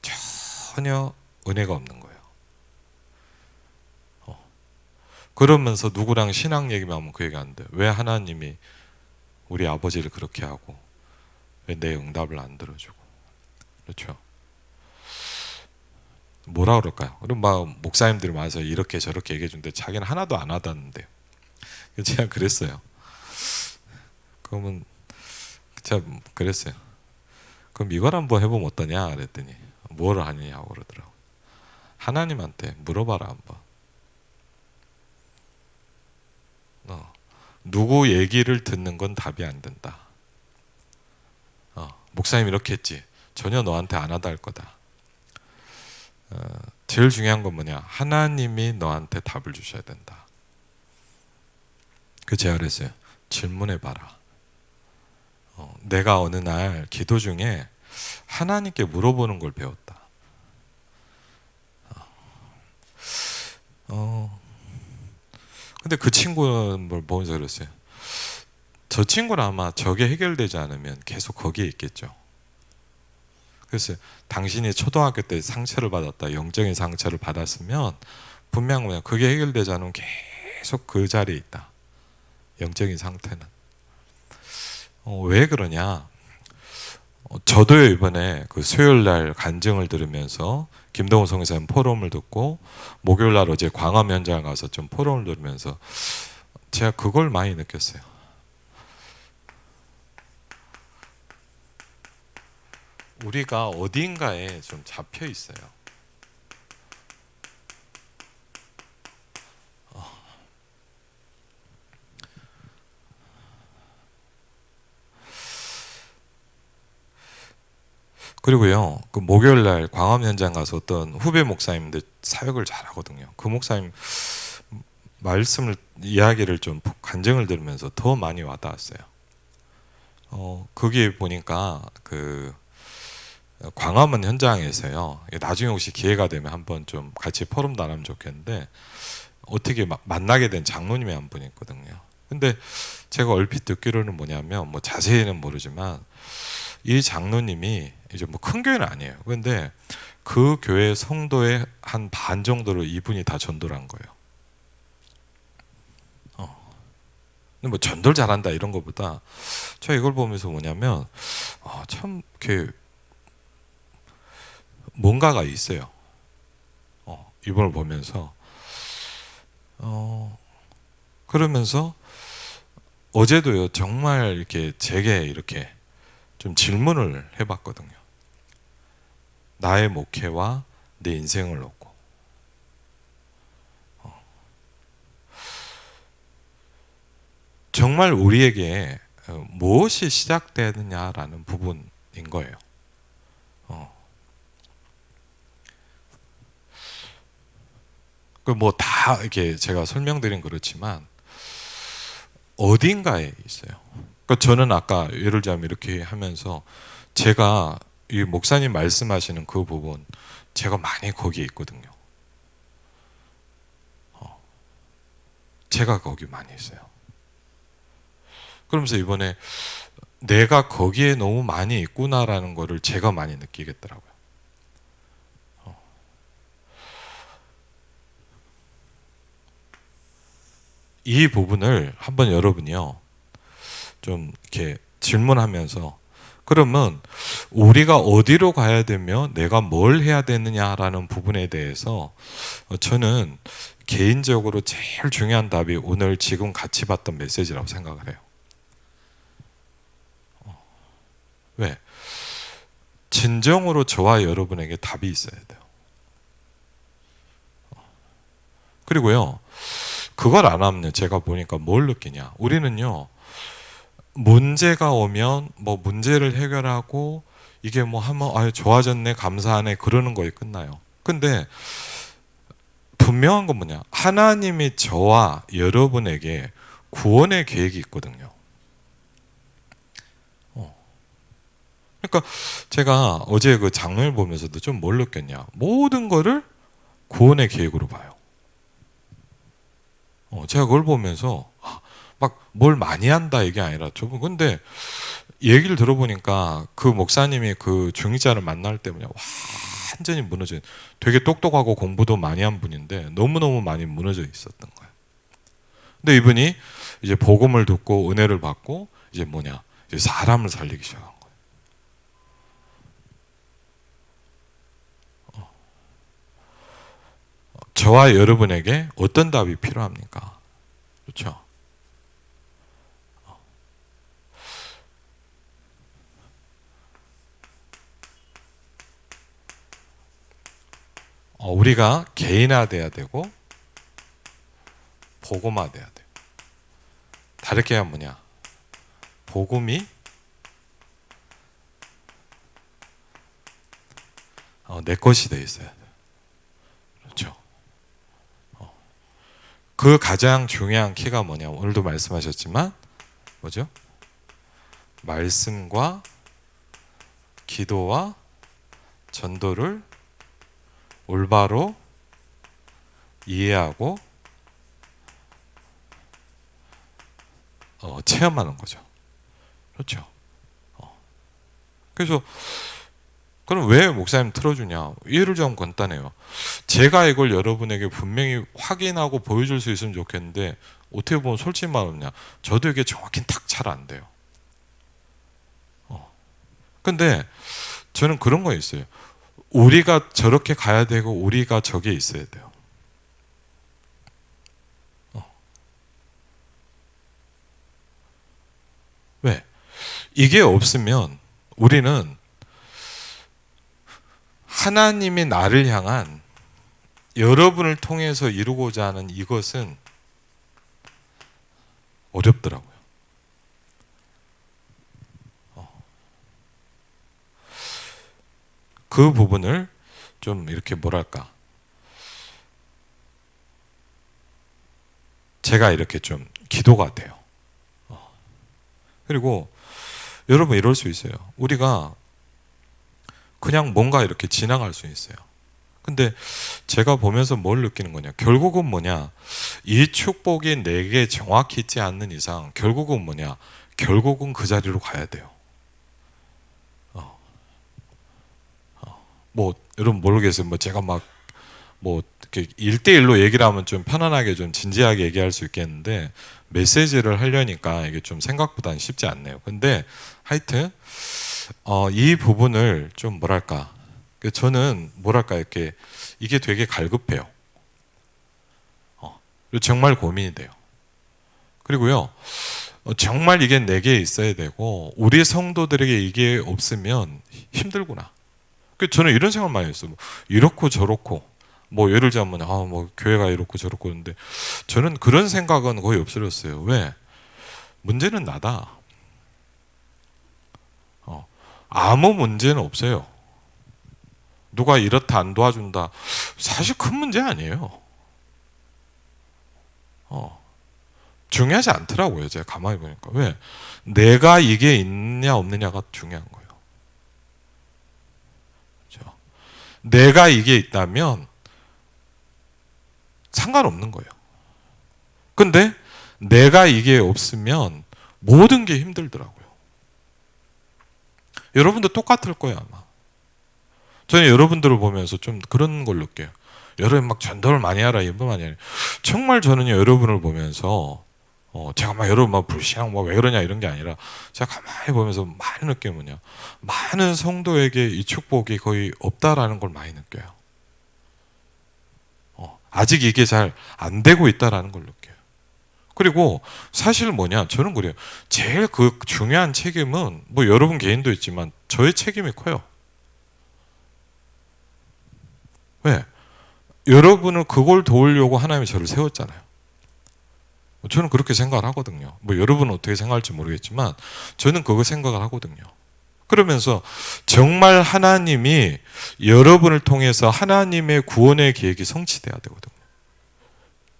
전혀 은혜가 없는 거예요. 그러면서 누구랑 신앙 얘기만 하면 그 얘기 안 돼요. 왜 하나님이 우리 아버지를 그렇게 하고 왜 내 응답을 안 들어주고. 그렇죠. 뭐라 그럴까요? 그럼 막 목사님들이 와서 이렇게 저렇게 얘기해 주는데 자기는 하나도 안 하다는데요. 제가 그랬어요. 그러면 제가 그랬어요. 그럼 이걸 한번 해보면 어떠냐 그랬더니 뭐를 하느냐고 그러더라고요. 하나님한테 물어봐라 한번. 누구 얘기를 듣는 건 답이 안 된다. 목사님 이렇게 했지. 전혀 너한테 안 하다 할 거다. 제일 중요한 건 뭐냐? 하나님이 너한테 답을 주셔야 된다. 그 제가 그랬어요. 질문해봐라. 내가 어느 날 기도 중에 하나님께 물어보는 걸 배웠다. 근데 그 친구는 뭘 보면서 그랬어요. 저 친구는 아마 저게 해결되지 않으면 계속 거기에 있겠죠. 그래서 당신이 초등학교 때 상처를 받았다, 영적인 상처를 받았으면 분명 뭐냐, 그게 해결되지 않으면 계속 그 자리에 있다. 영적인 상태는. 왜 그러냐? 저도 이번에 그 수요일 날 간증을 들으면서 김동훈 성교사님 포럼을 듣고 목요일 날 어제 광화문 현장 가서 좀 포럼을 들으면서 제가 그걸 많이 느꼈어요. 우리가 어딘가에 좀 잡혀 있어요. 그리고요, 그 목요일 날 광화문 현장 가서 어떤 후배 목사님들 사역을 잘하거든요. 그 목사님 말씀을 이야기를 좀 간증을 들으면서 더 많이 와닿았어요. 거기 보니까 그 광화문 현장에서요. 나중에 혹시 기회가 되면 한번 좀 같이 포럼도 안 하면 좋겠는데 어떻게 만나게 된 장로님이 한 분이 있거든요. 근데 제가 얼핏 듣기로는 뭐냐면 뭐 자세히는 모르지만 이 장로님이 이제 뭐 큰 교회는 아니에요. 근데 그 교회 성도의 한 반 정도를 이분이 다 전도를 한 거예요. 근데 뭐 전도를 잘한다 이런 것보다 제가 이걸 보면서 뭐냐면 참 이렇게 뭔가가 있어요. 이분을 보면서 그러면서 어제도요 정말 이렇게 제게 이렇게 좀 질문을 해봤거든요. 나의 목회와 내 인생을 놓고 정말 우리에게 무엇이 시작되느냐라는 부분인 거예요. 그 뭐 다 이렇게 제가 설명드린 그렇지만 어딘가에 있어요. 그러니까 저는 아까 예를 들자면 이렇게 하면서 제가 이 목사님 말씀하시는 그 부분 제가 많이 거기에 있거든요. 제가 거기 많이 있어요. 그러면서 이번에 내가 거기에 너무 많이 있구나라는 거를 제가 많이 느끼겠더라고요. 이 부분을 한번 여러분이요 좀 이렇게 질문하면서 그러면 우리가 어디로 가야 되며 내가 뭘 해야 되느냐라는 부분에 대해서 저는 개인적으로 제일 중요한 답이 오늘 지금 같이 봤던 메시지라고 생각을 해요. 왜? 진정으로 저와 여러분에게 답이 있어야 돼요. 그리고요 그걸 안 하면 제가 보니까 뭘 느끼냐, 우리는요 문제가 오면 뭐 문제를 해결하고 이게 뭐 하면 좋아졌네 감사하네 그러는 거에 끝나요. 근데 분명한 건 뭐냐, 하나님이 저와 여러분에게 구원의 계획이 있거든요. 그러니까 제가 어제 그 장면을 보면서도 좀 뭘 느꼈냐, 모든 거를 구원의 계획으로 봐요. 제가 그걸 보면서 막 뭘 많이 한다 이게 아니라 저분 근데 얘기를 들어보니까 그 목사님이 그 중위자를 만날 때문에 완전히 무너진, 되게 똑똑하고 공부도 많이 한 분인데 너무너무 많이 무너져 있었던 거예요. 근데 이분이 이제 복음을 듣고 은혜를 받고 이제 뭐냐, 이제 사람을 살리기 시작한 거예요. 저와 여러분에게 어떤 답이 필요합니까? 그렇죠? 우리가 개인화돼야 되고 복음화돼야 돼요. 다르게 하면 뭐냐? 복음이 내 것이 돼 있어야 돼요. 그렇죠? 그 가장 중요한 키가 뭐냐? 오늘도 말씀하셨지만 뭐죠? 말씀과 기도와 전도를 올바로 이해하고 체험하는 거죠. 그렇죠? 그래서 그럼 왜 목사님 틀어주냐? 예를 들면 간단해요. 제가 이걸 여러분에게 분명히 확인하고 보여줄 수 있으면 좋겠는데 어떻게 보면 솔직히 말하면 저도 이게 정확히 딱 잘 안 돼요. 근데 저는 그런 거 있어요. 우리가 저렇게 가야 되고 우리가 저기에 있어야 돼요. 왜? 이게 없으면 우리는 하나님이 나를 향한 여러분을 통해서 이루고자 하는 이것은 어렵더라고요. 그 부분을 좀 이렇게 뭐랄까, 제가 이렇게 좀 기도가 돼요. 그리고 여러분 이럴 수 있어요. 우리가 그냥 뭔가 이렇게 지나갈 수 있어요. 근데 제가 보면서 뭘 느끼는 거냐? 결국은 뭐냐? 이 축복이 내게 정확히 있지 않는 이상 결국은 뭐냐? 결국은 그 자리로 가야 돼요. 뭐 여러분 모르겠어요. 뭐 제가 막 뭐 이렇게 1대1로 얘기를 하면 좀 편안하게 좀 진지하게 얘기할 수 있겠는데 메시지를 하려니까 이게 좀 생각보다는 쉽지 않네요. 근데 하여튼 이 부분을 좀 뭐랄까, 저는 뭐랄까 이렇게 이게 되게 갈급해요. 정말 고민이 돼요. 그리고요, 정말 이게 내게 있어야 되고 우리 성도들에게 이게 없으면 힘들구나. 저는 이런 생각 많이 했어요. 이렇고 저렇고, 뭐 예를 들면 뭐 교회가 이렇고 저렇고 그런데 저는 그런 생각은 거의 없어졌어요. 왜? 문제는 나다. 아무 문제는 없어요. 누가 이렇다 안 도와준다, 사실 큰 문제 아니에요. 중요하지 않더라고요. 제가 가만히 보니까. 왜? 내가 이게 있냐 없느냐가 중요한 거예요. 그렇죠? 내가 이게 있다면 상관없는 거예요. 근데 내가 이게 없으면 모든 게 힘들더라고요. 여러분도 똑같을 거예요, 아마. 저는 여러분들을 보면서 좀 그런 걸 느껴요. 여러분 막 전도를 많이 하라, 이분 많이 하라. 정말 저는요, 여러분을 보면서 제가 막 여러분 막 불신앙 뭐 왜 그러냐 이런 게 아니라 제가 가만히 보면서 많이 느끼는 뭐냐, 많은 성도에게 이 축복이 거의 없다라는 걸 많이 느껴요. 아직 이게 잘 안 되고 있다라는 걸 느껴요. 그리고 사실 뭐냐, 저는 그래요. 제일 그 중요한 책임은 뭐 여러분 개인도 있지만 저의 책임이 커요. 왜? 여러분을 그걸 도우려고 하나님이 저를 세웠잖아요. 저는 그렇게 생각을 하거든요. 뭐 여러분은 어떻게 생각할지 모르겠지만 저는 그거 생각을 하거든요. 그러면서 정말 하나님이 여러분을 통해서 하나님의 구원의 계획이 성취돼야 되거든요.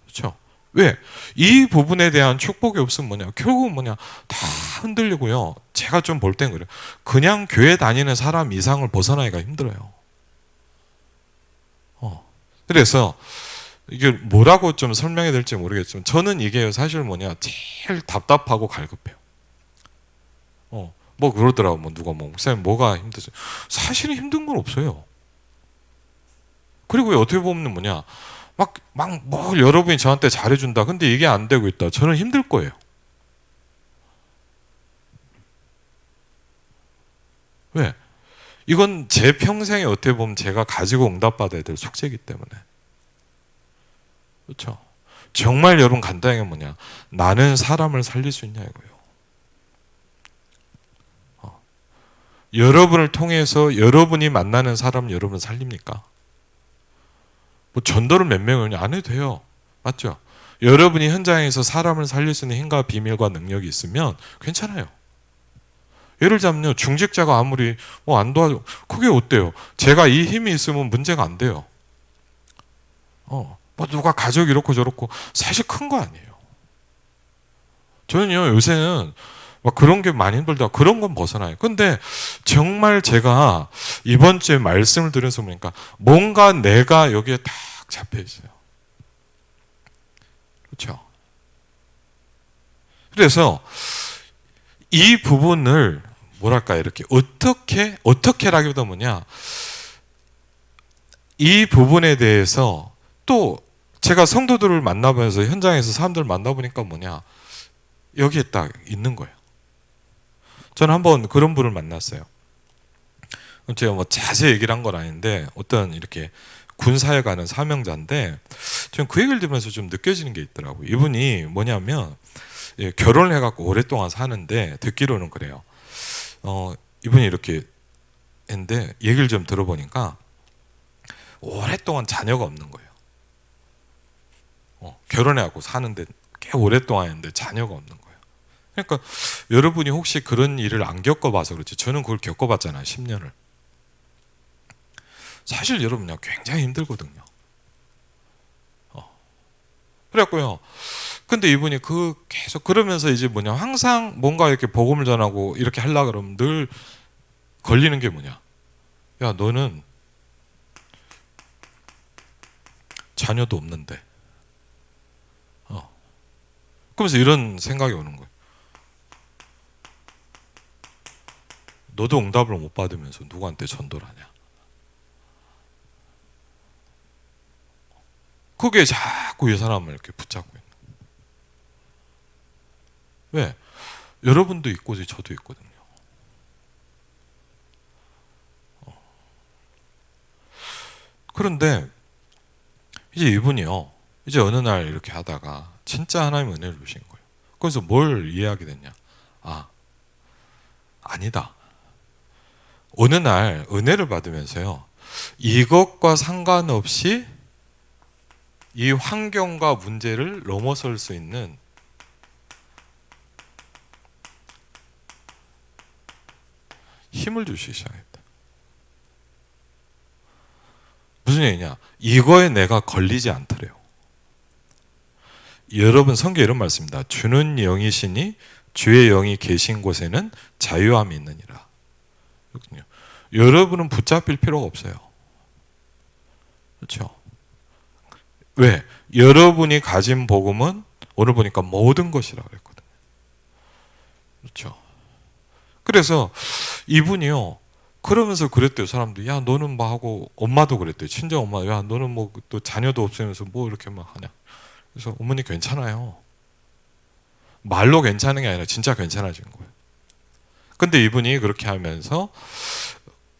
그렇죠? 왜? 이 부분에 대한 축복이 없으면 뭐냐? 결국은 뭐냐? 다 흔들리고요. 제가 좀 볼 땐 그래요. 그냥 교회 다니는 사람 이상을 벗어나기가 힘들어요. 그래서 이게 뭐라고 좀 설명해야 될지 모르겠지만 저는 이게 사실 뭐냐? 제일 답답하고 갈급해요. 뭐 그러더라고. 뭐 누가 뭐 목사님 뭐가 힘드세요? 사실은 힘든 건 없어요. 그리고 어떻게 보면 뭐냐? 막 뭐 여러분이 저한테 잘해준다. 근데 이게 안 되고 있다. 저는 힘들 거예요. 왜? 이건 제 평생에 어떻게 보면 제가 가지고 응답받아야 될 숙제이기 때문에. 그렇죠? 정말 여러분 간단하게 뭐냐? 나는 사람을 살릴 수 있냐 이거예요. 여러분을 통해서 여러분이 만나는 사람 여러분 살립니까? 뭐 전도를 몇 명을 안 해도 돼요. 맞죠? 여러분이 현장에서 사람을 살릴 수 있는 힘과 비밀과 능력이 있으면 괜찮아요. 예를 들자면요, 중직자가 아무리 안 도와줘, 그게 어때요? 제가 이 힘이 있으면 문제가 안 돼요. 뭐 누가 가족이 이렇고 저렇고 사실 큰 거 아니에요. 저는요, 요새는 막 그런 게 많이 힘들다, 그런 건 벗어나요. 근데 정말 제가 이번 주에 말씀을 들어서 보니까 뭔가 내가 여기에 딱 잡혀 있어요. 그렇죠? 그래서 이 부분을 뭐랄까, 이렇게 어떻게라기보다 뭐냐, 이 부분에 대해서 또 제가 성도들을 만나보면서 현장에서 사람들을 만나보니까 뭐냐, 여기에 딱 있는 거예요. 저는 한번 그런 분을 만났어요. 제가 뭐 자세히 얘기를 한 건 아닌데 어떤 이렇게 군사에 가는 사명자인데 저는 그 얘기를 들으면서 좀 느껴지는 게 있더라고요. 이분이 뭐냐면 결혼을 해갖고 오랫동안 사는데 듣기로는 그래요. 이분이 이렇게 했는데 얘기를 좀 들어보니까 오랫동안 자녀가 없는 거예요. 결혼해갖고 사는데 꽤 오랫동안 했는데 자녀가 없는 거예요. 그러니까 여러분이 혹시 그런 일을 안 겪어봐서 그렇지, 저는 그걸 겪어봤잖아요. 10년을. 사실 여러분요, 굉장히 힘들거든요. 그래갖고요, 근데 이분이 계속 그러면서 이제 뭐냐, 항상 뭔가 이렇게 복음을 전하고 이렇게 하려고 그러면 늘 걸리는 게 뭐냐, 야, 너는 자녀도 없는데, 그러면서 이런 생각이 오는 거예요. 너도 응답을 못 받으면서 누구한테 전도를 하냐. 그게 자꾸 이 사람을 이렇게 붙잡고 있는 거예요. 왜? 여러분도 있고 저도 있거든요. 그런데 이제 이분이요, 이제 어느 날 이렇게 하다가 진짜 하나님 은혜를 주신 거예요. 그래서 뭘 이해하게 됐냐? 아니다. 어느 날 은혜를 받으면서요, 이것과 상관없이 이 환경과 문제를 넘어설 수 있는 힘을 주시기 시작했다. 무슨 얘기냐? 이거에 내가 걸리지 않더래요. 여러분, 성경에 이런 말씀입니다. 주는 영이시니 주의 영이 계신 곳에는 자유함이 있느니라. 그렇군요. 여러분은 붙잡힐 필요가 없어요. 그렇죠? 왜? 여러분이 가진 복음은 오늘 보니까 모든 것이라 그랬거든요. 그렇죠? 그래서 이분이요, 그러면서 그랬대요. 사람들이, 야, 너는 뭐 하고, 엄마도 그랬대요. 친정 엄마, 야, 너는 뭐 또 자녀도 없으면서 뭐 이렇게 막 하냐. 그래서 어머니 괜찮아요. 말로 괜찮은 게 아니라 진짜 괜찮아진 거예요. 근데 이분이 그렇게 하면서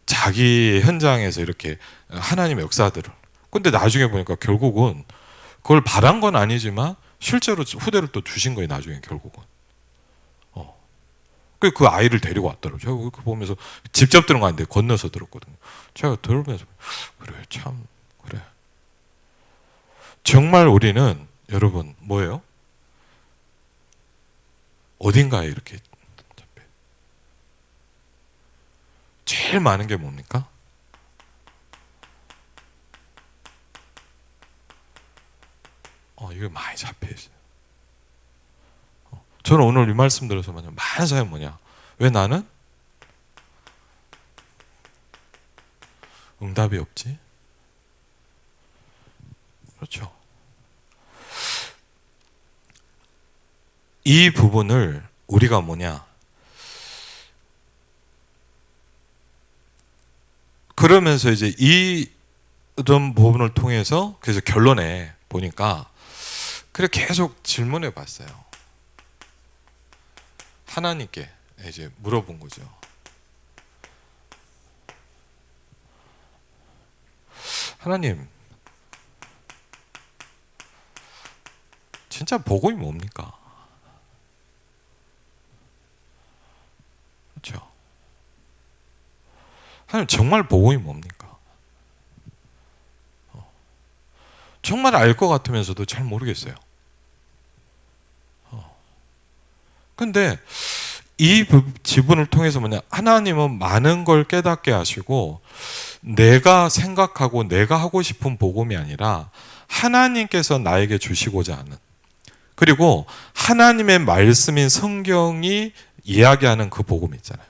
자기 현장에서 이렇게 하나님의 역사들을, 근데 나중에 보니까 결국은 그걸 바란 건 아니지만 실제로 후대를 또 두신 거예요. 나중에 결국은. 그 아이를 데리고 왔더라고요. 제가 그거 보면서 직접 들은 거 아닌데 건너서 들었거든요. 제가 들으면서 그래, 참 그래. 정말 우리는 여러분 뭐예요? 어딘가에 이렇게 잡혀요. 제일 많은 게 뭡니까? 이거 많이 잡혀 있어요. 저는 오늘 이 말씀 들어서 많은 사람이 뭐냐? 왜 나는 응답이 없지? 그렇죠. 이 부분을 우리가 뭐냐? 그러면서 이제 이런 부분을 통해서 그래서 결론에 보니까 그래 계속 질문해 봤어요. 하나님께 이제 물어본 거죠. 하나님, 진짜 복음이 뭡니까? 그렇죠? 하나님, 정말 복음이 뭡니까? 정말 알 것 같으면서도 잘 모르겠어요. 근데 이 지분을 통해서 뭐냐, 하나님은 많은 걸 깨닫게 하시고 내가 생각하고 내가 하고 싶은 복음이 아니라 하나님께서 나에게 주시고자 하는, 그리고 하나님의 말씀인 성경이 이야기하는 그 복음 있잖아요.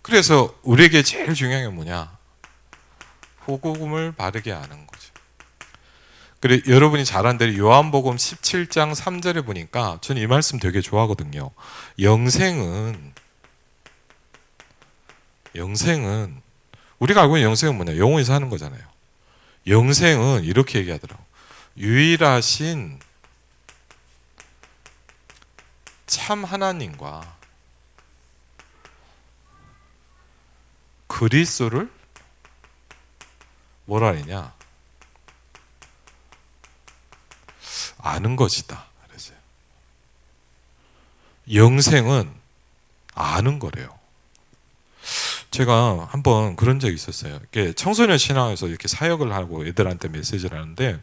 그래서 우리에게 제일 중요한 게 뭐냐? 복음을 바르게 아는 거죠. 그래, 여러분이 잘 아는 대로 요한복음 17장 3절에 보니까 저는 이 말씀 되게 좋아하거든요. 영생은 우리가 알고 있는 영생은 뭐냐? 영원히 사는 거잖아요. 영생은 이렇게 얘기하더라고. 유일하신 참 하나님과 그리스도를 뭐라 했냐? 아는 것이다. 그랬어요. 영생은 아는 거래요. 제가 한번 그런 적이 있었어요. 이렇게 청소년 신앙에서 이렇게 사역을 하고 애들한테 메시지를 하는데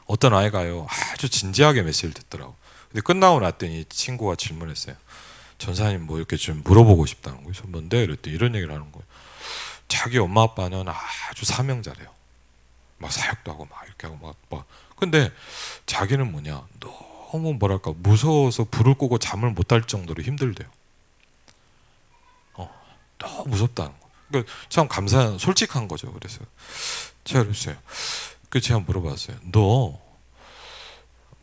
어떤 아이가요, 아주 진지하게 메시지를 듣더라고. 근데 끝나고 났더니 친구가 질문했어요. 전사님 뭐 이렇게 좀 물어보고 싶다는 거예요. 그래서 뭔데? 그랬더니 이런 얘기를 하는 거예요. 자기 엄마 아빠는 아주 사명자래요. 막 사역도 하고 막 이렇게 하고 막. 근데 자기는 뭐냐, 너무 뭐랄까 무서워서 불을 끄고 잠을 못 잘 정도로 힘들대요. 너무 무섭다는 거. 그러니까 참 감사한, 솔직한 거죠. 그래서 제가 그랬어요. 그 제가 물어봤어요. 너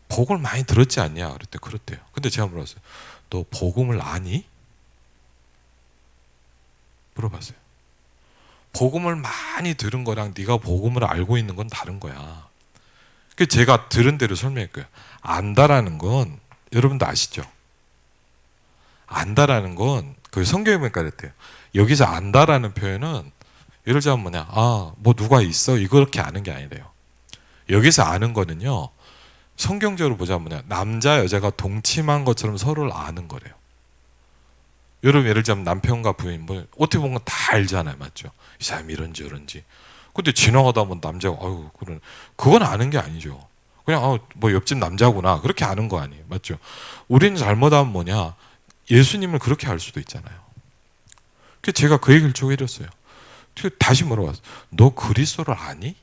복음을 많이 들었지 않냐? 그랬더니 그렇대요. 근데 제가 물어봤어요. 너 복음을 아니? 물어봤어요. 복음을 많이 들은 거랑 네가 복음을 알고 있는 건 다른 거야. 그 제가 들은 대로 설명했고요. 안다라는 건 여러분도 아시죠? 안다라는 건 그 성경에 보니까 그랬대요. 여기서 안다라는 표현은 예를 들자면 뭐냐, 뭐 누가 있어 이렇게 아는 게 아니래요. 여기서 아는 거는요, 성경적으로 보자면 뭐냐, 남자 여자가 동침한 것처럼 서로를 아는 거래요. 여러분 예를 들자면 남편과 부인 뭐 어떻게 보면 다 알잖아요, 맞죠? 이 사람이 이런지 저런지. 근데 지나가다 보면 남자가 그건 아는 게 아니죠. 그냥 뭐 옆집 남자구나 그렇게 아는 거 아니에요, 맞죠? 우리는 잘못하면 뭐냐, 예수님을 그렇게 알 수도 있잖아요. 그래서 제가 그 얘기를 쭉 해줬어요. 다시 물어봤어요. 너 그리스도를 아니?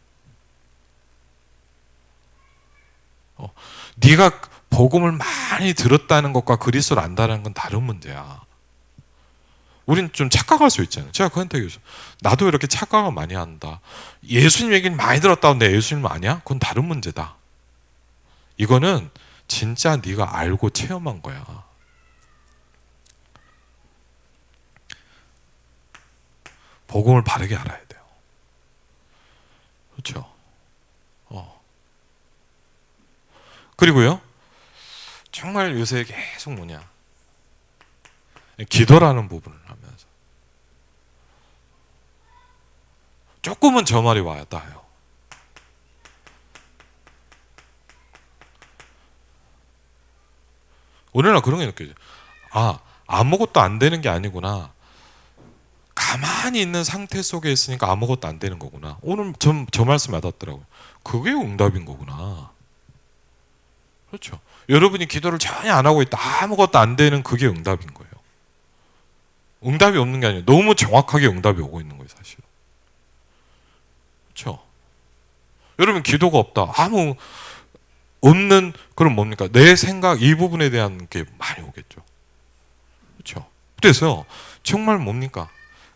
네가 복음을 많이 들었다는 것과 그리스도를 안다는 건 다른 문제야. 우린 좀 착각할 수 있잖아요. 제가 그한테 얘기했어요. 나도 이렇게 착각을 많이 한다. 예수님 얘기를 많이 들었다고 내 예수님 아니야? 그건 다른 문제다. 이거는 진짜 네가 알고 체험한 거야. 복음을 바르게 알아야 돼요. 그렇죠? 그리고요, 정말 요새 계속 뭐냐, 기도라는 부분을 하면서 조금은 저 말이 와닿아요. 오늘날 그런 게 느껴져요. 아무것도 안 되는 게 아니구나. 가만히 있는 상태 속에 있으니까 아무것도 안 되는 거구나. 오늘 저 말씀 와닿더라고요. 그게 응답인 거구나. 그렇죠. 여러분이 기도를 전혀 안 하고 있다, 아무것도 안 되는 그게 응답인 거예요. 응답이 없는 게 아니에요. 너무 정확하게 응답이 오고 있는 거예요, 사실. 그렇죠. 여러분 기도가 없다, 아무 없는, 그럼 뭡니까? 내 생각 이 부분에 대한 게 많이 오겠죠. 그렇죠. 그래서 정말 뭡니까?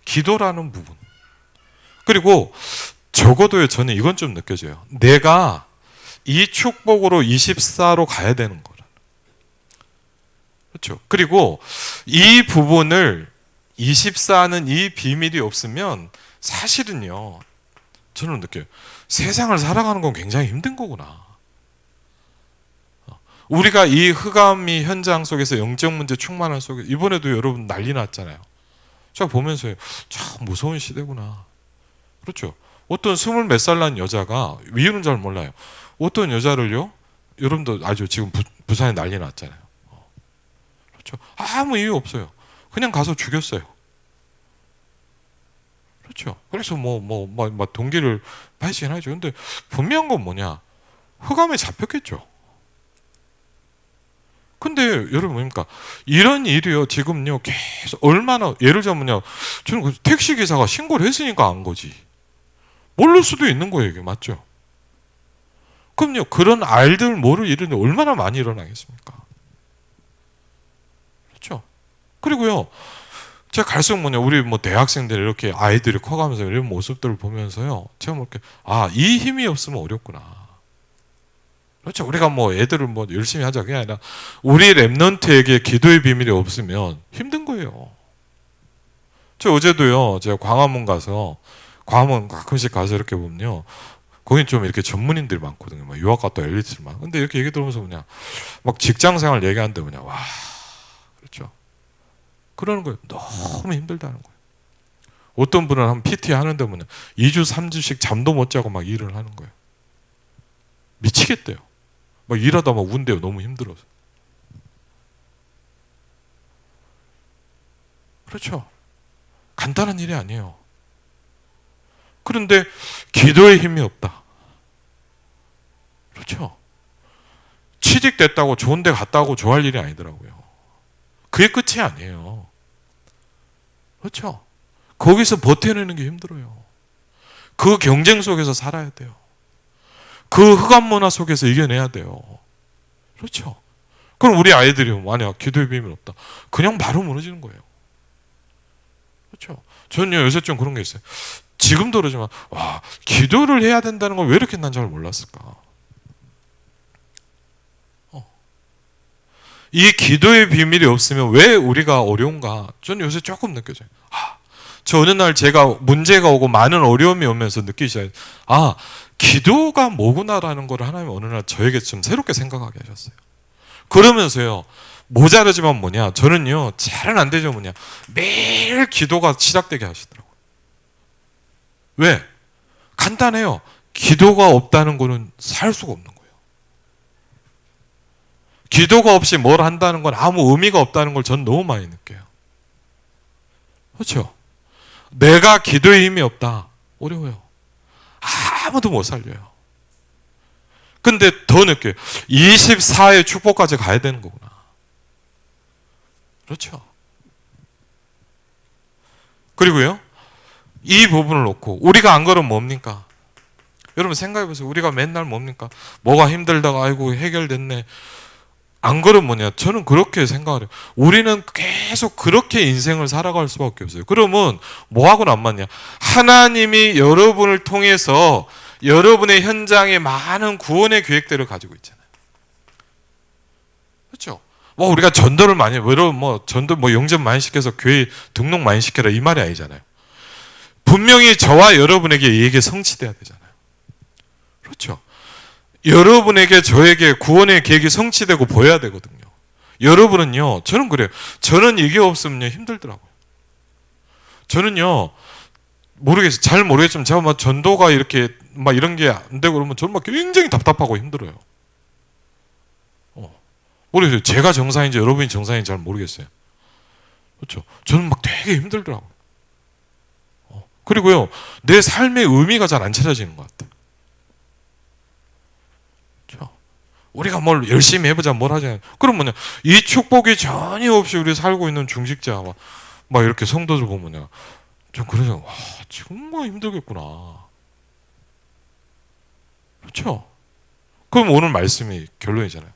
기도라는 부분. 그리고 적어도요, 저는 이건 좀 느껴져요. 내가 이 축복으로 24로 가야 되는 거라. 그렇죠. 그리고 이 부분을 24는 이 비밀이 없으면 사실은요, 저는 느껴요. 세상을 살아가는 건 굉장히 힘든 거구나. 우리가 이 흑암이 현장 속에서 영적 문제 충만한 속에 이번에도 여러분 난리 났잖아요. 제가 보면서요, 참 무서운 시대구나. 그렇죠. 어떤 20몇 살 난 여자가, 이유는 잘 몰라요. 어떤 여자를요, 여러분도 알죠. 지금 부산에 난리 났잖아요. 그렇죠. 아무 이유 없어요. 그냥 가서 죽였어요. 그렇죠. 그래서 막 동기를 발생하죠. 근데 분명한 건 뭐냐? 흑암에 잡혔겠죠. 근데 여러분 뭡니까? 이런 일이요. 지금요. 계속 얼마나 예를 들면요. 저는 그 택시 기사가 신고를 했으니까 안 거지. 모를 수도 있는 거예요. 이게 맞죠? 그럼요. 그런 알들 모를 일은 얼마나 많이 일어나겠습니까? 그렇죠? 그리고요. 제가 갈수록 뭐냐, 우리 뭐 대학생들 이렇게 아이들이 커가면서 이런 모습들을 보면서요, 제가 뭐 이렇게, 아, 이 힘이 없으면 어렵구나. 그렇죠. 우리가 뭐 애들을 뭐 열심히 하자. 그게 아니라, 우리 랩넌트에게 기도의 비밀이 없으면 힘든 거예요. 저 어제도요, 제가 광화문 가끔씩 가서 이렇게 보면요, 거긴 좀 이렇게 전문인들이 많거든요. 막 유학 갔다 엘리트만. 근데 이렇게 얘기 들으면서 뭐냐, 막 직장 생활 얘기하는데 뭐냐, 와, 그렇죠. 그러는 거예요. 너무 힘들다는 거예요. 어떤 분은 한 PT 하는데 뭐냐 2주 3주씩 잠도 못 자고 막 일을 하는 거예요. 미치겠대요. 막 일하다 막 운대요. 너무 힘들어서. 그렇죠. 간단한 일이 아니에요. 그런데 기도에 힘이 없다. 그렇죠. 취직됐다고 좋은 데 갔다고 좋아할 일이 아니더라고요. 그게 끝이 아니에요. 그렇죠. 거기서 버텨내는 게 힘들어요. 그 경쟁 속에서 살아야 돼요. 그 흑암 문화 속에서 이겨내야 돼요. 그렇죠. 그럼 우리 아이들이 만약 기도의 비밀 없다. 그냥 바로 무너지는 거예요. 그렇죠. 저는요, 요새 좀 그런 게 있어요. 지금도 그러지만, 와, 기도를 해야 된다는 걸 왜 이렇게 난 잘 몰랐을까? 이 기도의 비밀이 없으면 왜 우리가 어려운가? 저는 요새 조금 느껴져요. 저 어느 날 제가 문제가 오고 많은 어려움이 오면서 느끼기 시작해요. 아, 기도가 뭐구나라는 걸 하나님 어느 날 저에게 좀 새롭게 생각하게 하셨어요. 그러면서요, 모자르지만 뭐냐, 저는요, 잘은 안 되죠, 뭐냐, 매일 기도가 시작되게 하시더라고요. 왜? 간단해요. 기도가 없다는 거는 살 수가 없는 거예요. 기도가 없이 뭘 한다는 건 아무 의미가 없다는 걸 전 너무 많이 느껴요. 그렇죠? 내가 기도에 힘이 없다. 어려워요. 아무도 못 살려요. 근데 더 느껴요. 24의 축복까지 가야 되는 거구나. 그렇죠? 그리고요, 이 부분을 놓고 우리가 안 그러면 뭡니까? 여러분 생각해 보세요. 우리가 맨날 뭡니까? 뭐가 힘들다가 아이고 해결됐네. 안 그러면 뭐냐? 저는 그렇게 생각을 해요. 우리는 계속 그렇게 인생을 살아갈 수밖에 없어요. 그러면 뭐하고는 안 맞냐? 하나님이 여러분을 통해서 여러분의 현장에 많은 구원의 계획들을 가지고 있잖아요. 그렇죠? 뭐 우리가 전도를 많이 해요. 여러분 뭐 전도 뭐 영접 많이 시켜서 교회 등록 많이 시켜라 이 말이 아니잖아요. 분명히 저와 여러분에게 이 얘기 성취돼야 되잖아요. 그렇죠? 여러분에게 저에게 구원의 계획이 성취되고 보여야 되거든요. 여러분은요, 저는 그래요. 저는 이게 없으면요 힘들더라고요. 저는요 모르겠어요. 잘 모르겠지만 제가 막 전도가 이렇게 막 이런 게 안 되고 그러면 저는 막 굉장히 답답하고 힘들어요. 모르겠어요. 제가 정상인지 여러분이 정상인지 잘 모르겠어요. 그렇죠? 저는 막 되게 힘들더라고요. 그리고요 내 삶의 의미가 잘 안 찾아지는 것 같아요. 우리가 뭘 열심히 해보자 뭘 하자. 그럼 뭐냐, 이 축복이 전혀 없이 우리 살고 있는 중직자 막 이렇게 성도들 보면요, 좀 그러죠. 와, 정말 힘들겠구나. 그렇죠? 그럼 오늘 말씀이 결론이잖아요.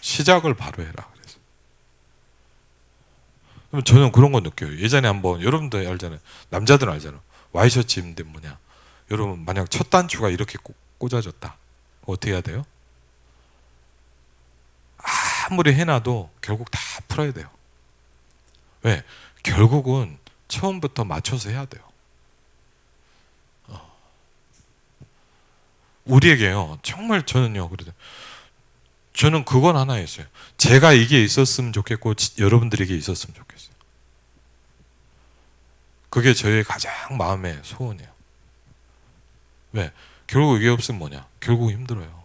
시작을 바로 해라. 그래서 그럼 저는 그런 거 느껴요. 예전에 한번 여러분들 알잖아요. 남자들은 알잖아요. 와이셔츠 입는데 뭐냐, 여러분 만약 첫 단추가 이렇게 꽂아졌다. 어떻게 해야 돼요? 아무리 해놔도 결국 다 풀어야 돼요. 왜? 결국은 처음부터 맞춰서 해야 돼요. 우리에게요. 정말 저는요. 그래도 저는 그건 하나 있어요. 제가 이게 있었으면 좋겠고 여러분들에게 있었으면 좋겠어요. 그게 저의 가장 마음의 소원이에요. 왜? 결국 이게 없으면 뭐냐? 결국 힘들어요.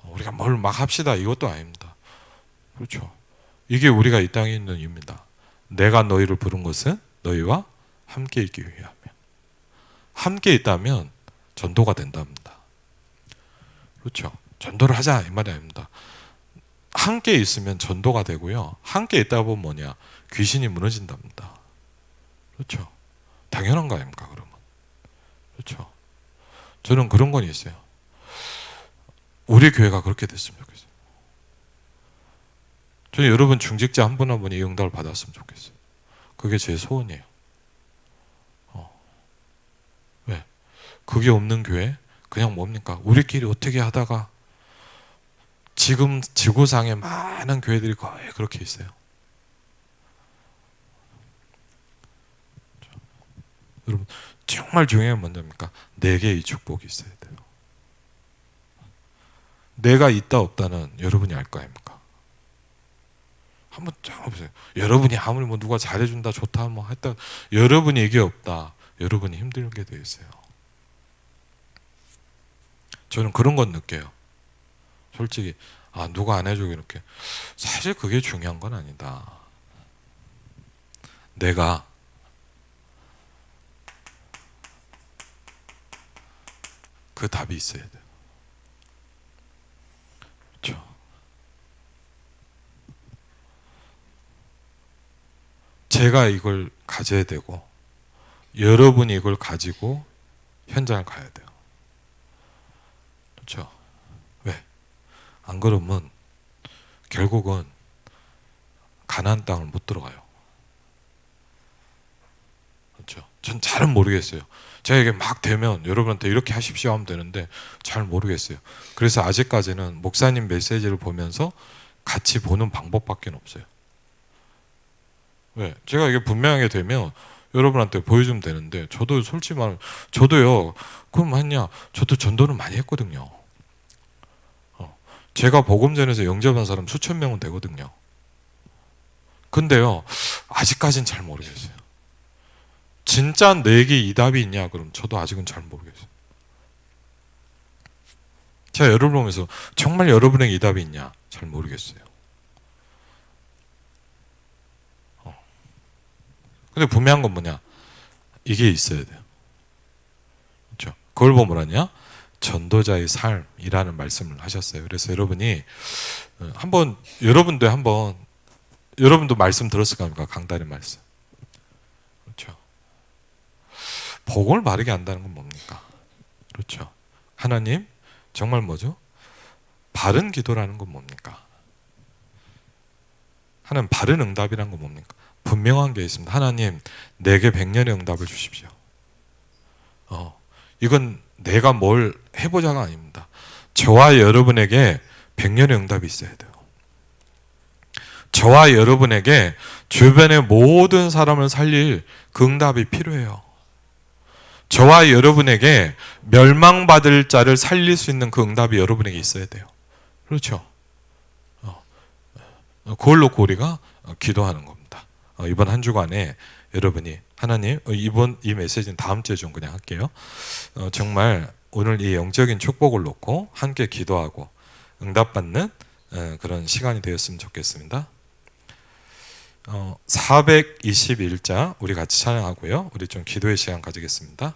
우리가 뭘 막 합시다 이것도 아닙니다. 그렇죠. 이게 우리가 이 땅에 있는 이유입니다. 내가 너희를 부른 것은 너희와 함께 있기 위함이야. 함께 있다면 전도가 된답니다. 그렇죠. 전도를 하자 이 말이 아닙니다. 함께 있으면 전도가 되고요. 함께 있다 보면 뭐냐? 귀신이 무너진답니다. 그렇죠. 당연한 거 아닙니까, 그러면? 그렇죠. 저는 그런 건 있어요. 우리 교회가 그렇게 됐으면 좋겠어요. 저는 여러분 중직자 한 분 한 분이 이 응답을 받았으면 좋겠어요. 그게 제 소원이에요. 왜? 그게 없는 교회? 그냥 뭡니까? 우리끼리 어떻게 하다가 지금 지구상에 많은 교회들이 거의 그렇게 있어요. 여러분 정말 중요한 건 뭐입니까? 내게 이 축복이 있어야 돼요. 내가 있다 없다는 여러분이 알 거 아닙니까? 한번 보세요. 여러분이 아무리 뭐 누가 잘해준다 좋다 뭐 했다 여러분이 이게 없다. 여러분이 힘들게 돼 있어요. 저는 그런 건 느껴요. 솔직히 누가 안 해주고 이렇게 사실 그게 중요한 건 아니다. 내가 그 답이 있어야 돼요. 그렇죠. 제가 이걸 가져야 되고 여러분이 이걸 가지고 현장을 가야 돼요. 그렇죠. 왜? 안 그러면 결국은 가나안 땅을 못 들어가요. 그렇죠. 전 잘은 모르겠어요. 제가 이게 막 되면 여러분한테 이렇게 하십시오 하면 되는데 잘 모르겠어요. 그래서 아직까지는 목사님 메시지를 보면서 같이 보는 방법밖에 없어요. 왜? 제가 이게 분명하게 되면 여러분한테 보여주면 되는데 저도 솔직히 말하면 저도요. 그럼 했냐? 저도 전도는 많이 했거든요. 제가 복음전에서 영접한 사람 수천 명은 되거든요. 근데요. 아직까지는 잘 모르겠어요. 진짜 내게 이 답이 있냐? 그럼 저도 아직은 잘 모르겠어요. 제가 여러분을 보면서 정말 여러분에게 이 답이 있냐? 잘 모르겠어요. 근데 분명한 건 뭐냐? 이게 있어야 돼요. 그렇죠? 그걸 보면 뭐라냐? 전도자의 삶이라는 말씀을 하셨어요. 그래서 여러분이 여러분도 말씀 들었을 겁니까? 강단의 말씀. 그렇죠? 복음을 바르게 한다는 건 뭡니까? 그렇죠? 하나님 정말 뭐죠? 바른 기도라는 건 뭡니까? 하나님 바른 응답이라는 건 뭡니까? 분명한 게 있습니다. 하나님 내게 100년의 응답을 주십시오. 이건 내가 뭘 해보자가 아닙니다. 저와 여러분에게 100년의 응답이 있어야 돼요. 저와 여러분에게 주변의 모든 사람을 살릴 그 응답이 필요해요. 저와 여러분에게 멸망받을 자를 살릴 수 있는 그 응답이 여러분에게 있어야 돼요. 그렇죠? 그걸 놓고 우리가 기도하는 겁니다. 이번 한 주간에 여러분이 하나님 이번 이 메시지는 다음 주에 좀 그냥 할게요. 정말 오늘 이 영적인 축복을 놓고 함께 기도하고 응답받는 그런 시간이 되었으면 좋겠습니다. 421자 우리 같이 찬양하고요. 우리 좀 기도의 시간 가지겠습니다.